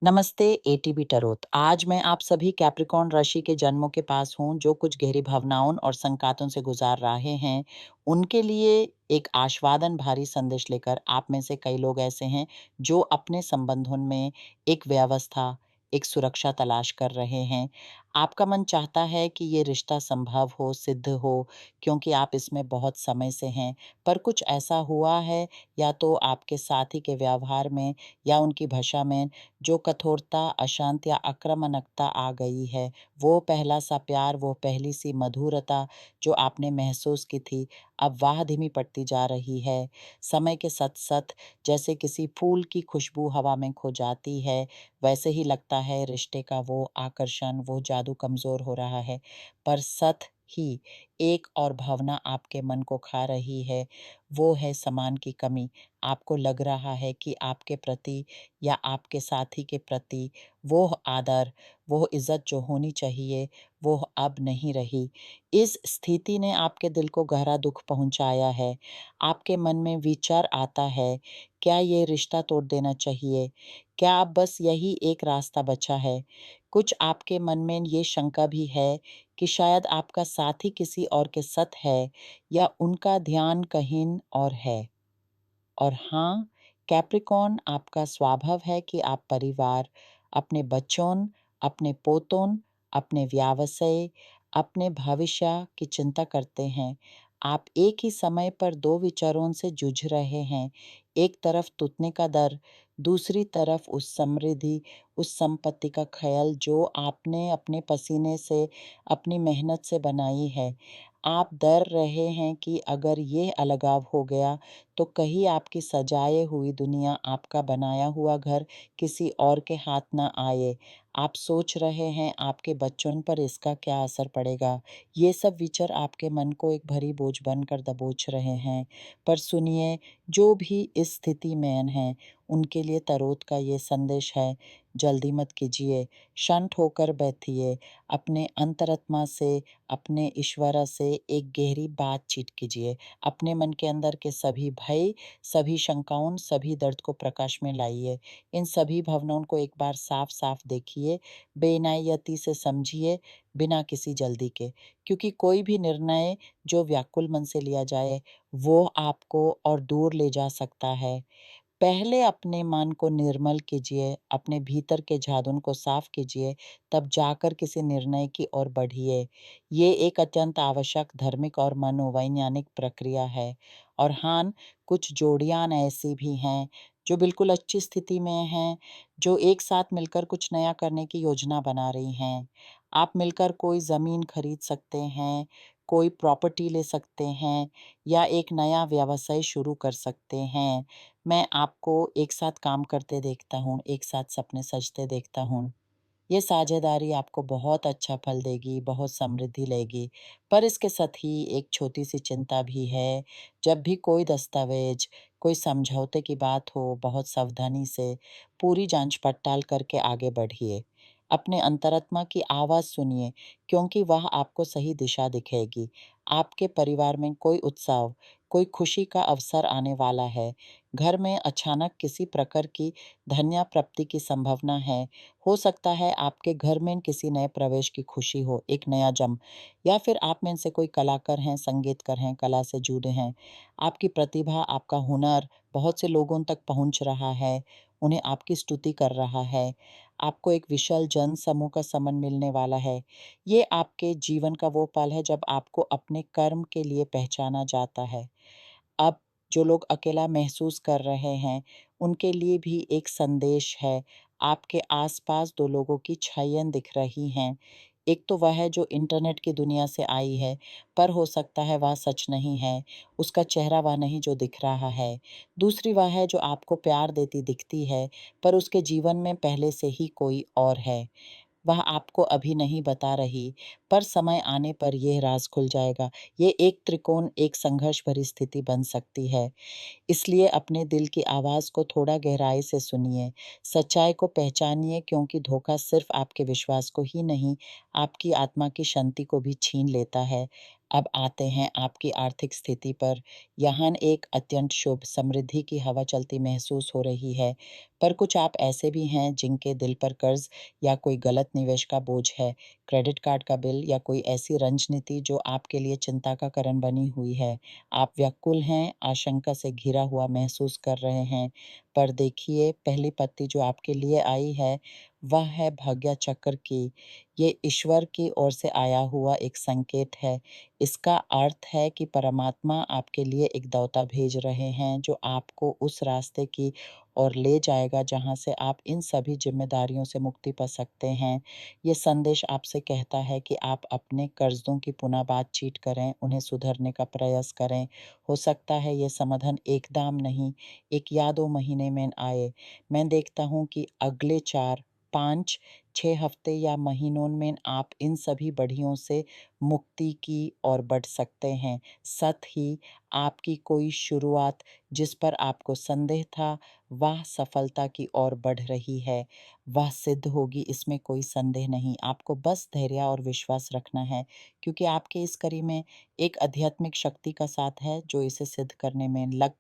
नमस्ते एटीबी टरोत। आज मैं आप सभी कैप्रिकॉर्न राशि के जन्मों के पास हूँ, जो कुछ गहरी भावनाओं और संकातों से गुजार रहे हैं, उनके लिए एक आश्वादन भारी संदेश लेकर। आप में से कई लोग ऐसे हैं जो अपने संबंधों में एक व्यवस्था, एक सुरक्षा तलाश कर रहे हैं। आपका मन चाहता है कि ये रिश्ता संभव हो, सिद्ध हो, क्योंकि आप इसमें बहुत समय से हैं। पर कुछ ऐसा हुआ है, या तो आपके साथी के व्यवहार में या उनकी भाषा में जो कठोरता, अशांत या आक्रामकता आ गई है, वो पहला सा प्यार, वो पहली सी मधुरता जो आपने महसूस की थी, अब वह धीमी पड़ती जा रही है। समय के साथ-साथ जैसे किसी फूल की खुशबू हवा में खो जाती है, वैसे ही लगता है रिश्ते का वो आकर्षण, वो जादू कमज़ोर हो रहा है। पर साथ ही एक और भावना आपके मन को खा रही है, वो है सम्मान की कमी। आपको लग रहा है कि आपके प्रति या आपके साथी के प्रति वो आदर, वो इज़्ज़त जो होनी चाहिए, वो अब नहीं रही। इस स्थिति ने आपके दिल को गहरा दुःख पहुँचाया है। आपके मन में विचार आता है, क्या ये रिश्ता तोड़ देना चाहिए? क्या अब बस यही एक रास्ता बचा है? कुछ आपके मन में ये शंका भी है कि शायद आपका साथी किसी और के साथ है, या उनका ध्यान कहीं और है। और हाँ, कैप्रिकॉर्न, आपका स्वभाव है कि आप परिवार, अपने बच्चों, अपने पोतों, अपने व्यवसाय, अपने भविष्य की चिंता करते हैं। आप एक ही समय पर 2 विचारों से जूझ रहे हैं। एक तरफ टूटने का डर, दूसरी तरफ उस समृद्धि, उस संपत्ति का ख़याल जो आपने अपने पसीने से, अपनी मेहनत से बनाई है। आप डर रहे हैं कि अगर ये अलगाव हो गया, तो कहीं आपकी सजाए हुई दुनिया, आपका बनाया हुआ घर किसी और के हाथ ना आए। आप सोच रहे हैं आपके बच्चों पर इसका क्या असर पड़ेगा। ये सब विचार आपके मन को एक भारी बोझ बनकर दबोच रहे हैं। पर सुनिए, जो भी इस स्थिति में हैं, उनके लिए तरोत का ये संदेश है, जल्दी मत कीजिए, शांत होकर बैठिए, अपने अंतरात्मा से, अपने ईश्वर से एक गहरी बातचीत कीजिए। अपने मन के अंदर के सभी भय, सभी शंकाओं, सभी दर्द को प्रकाश में लाइए। इन सभी भावनाओं को एक बार साफ-साफ देखिए, बेइनायती से समझिए, बिना किसी जल्दी के। क्योंकि कोई भी निर्णय जो व्याकुल मन से लिया जाए, वो आपको और दूर ले जा सकता है। पहले अपने मन को निर्मल कीजिए, अपने भीतर के झाड़ून को साफ कीजिए, तब जाकर किसी निर्णय की ओर बढ़िए। ये एक अत्यंत आवश्यक धार्मिक और मनोवैज्ञानिक प्रक्रिया है। और हाँ, कुछ जोड़ियाँ ऐसी भी हैं, जो बिल्कुल अच्छी स्थिति में हैं, जो एक साथ मिलकर कुछ नया करने की योजना बना रही हैं। आप मिलकर कोई ज़मीन खरीद सकते हैं, कोई प्रॉपर्टी ले सकते हैं, या एक नया व्यवसाय शुरू कर सकते हैं। मैं आपको एक साथ काम करते देखता हूँ, एक साथ सपने सजते देखता हूँ। ये साझेदारी आपको बहुत अच्छा फल देगी, बहुत समृद्धि लेगी। पर इसके साथ ही एक छोटी-सी चिंता भी है, जब भी कोई दस्तावेज, कोई समझौते की बात हो, बहुत सावधानी से पूरी जाँच-पड़ताल करके आगे बढ़िए। अपने अंतरात्मा की आवाज़ सुनिए, क्योंकि वह आपको सही दिशा दिखाएगी। आपके परिवार में कोई उत्सव, कोई खुशी का अवसर आने वाला है। घर में अचानक किसी प्रकार की धन्य प्राप्ति की संभावना है। हो सकता है आपके घर में किसी नए प्रवेश की खुशी हो, एक नया जन्म, या फिर आप में से कोई कलाकार हैं, संगीतकार हैं, कला से जुड़े हैं। आपकी प्रतिभा, आपका हुनर बहुत से लोगों तक पहुंच रहा है, उन्हें आपकी स्तुति कर रहा है। आपको एक विशाल जन समूह का समन मिलने वाला है। ये आपके जीवन का वो पल है जब आपको अपने कर्म के लिए पहचाना जाता है। अब जो लोग अकेला महसूस कर रहे हैं, उनके लिए भी एक संदेश है। आपके आस-पास 2 लोगों की छायाएँ दिख रही हैं। एक तो वह है जो इंटरनेट की दुनिया से आई है, पर हो सकता है वह सच नहीं है। उसका चेहरा वह नहीं जो दिख रहा है। दूसरी वह है जो आपको प्यार देती दिखती है, पर उसके जीवन में पहले से ही कोई और है। वह आपको अभी नहीं बता रही, पर समय आने पर यह राज़ खुल जाएगा। ये एक त्रिकोण, एक संघर्ष भरी स्थिति बन सकती है। इसलिए अपने दिल की आवाज़ को थोड़ा गहराई से सुनिए, सच्चाई को पहचानिए, क्योंकि धोखा सिर्फ़ आपके विश्वास को ही नहीं, आपकी आत्मा की शांति को भी छीन लेता है। अब आते हैं आपकी आर्थिक स्थिति पर। यहाँ एक अत्यंत शुभ समृद्धि की हवा चलती महसूस हो रही है, पर कुछ आप ऐसे भी हैं जिनके दिल पर कर्ज या कोई गलत निवेश का बोझ है। क्रेडिट कार्ड का बिल या कोई ऐसी रणनीति जो आपके लिए चिंता का कारण बनी हुई है। आप व्याकुल हैं, आशंका से घिरा हुआ महसूस कर रहे हैं। पर देखिए, पहली पत्ती जो आपके लिए आई है, वह है भाग्य चक्र की। ये ईश्वर की ओर से आया हुआ एक संकेत है। इसका अर्थ है कि परमात्मा आपके लिए एक देवता भेज रहे हैं, जो आपको उस रास्ते की ओर ले जाएगा, जहाँ से आप इन सभी ज़िम्मेदारियों से मुक्ति पा सकते हैं। ये संदेश आपसे कहता है कि आप अपने कर्ज़ों की पुनः बातचीत करें, उन्हें सुधारने का प्रयास करें। हो सकता है ये समाधान एकदम नहीं, 1 या 2 महीने में आए। मैं देखता हूँ कि अगले 4, 5, 6 हफ्ते या महीनों में आप इन सभी बढ़ियों से मुक्ति की ओर बढ़ सकते हैं। साथ ही आपकी कोई शुरुआत जिस पर आपको संदेह था, वह सफलता की ओर बढ़ रही है। वह सिद्ध होगी, इसमें कोई संदेह नहीं। आपको बस धैर्य और विश्वास रखना है, क्योंकि आपके इस कड़ी में एक आध्यात्मिक शक्ति का साथ है, जो इसे सिद्ध करने में लग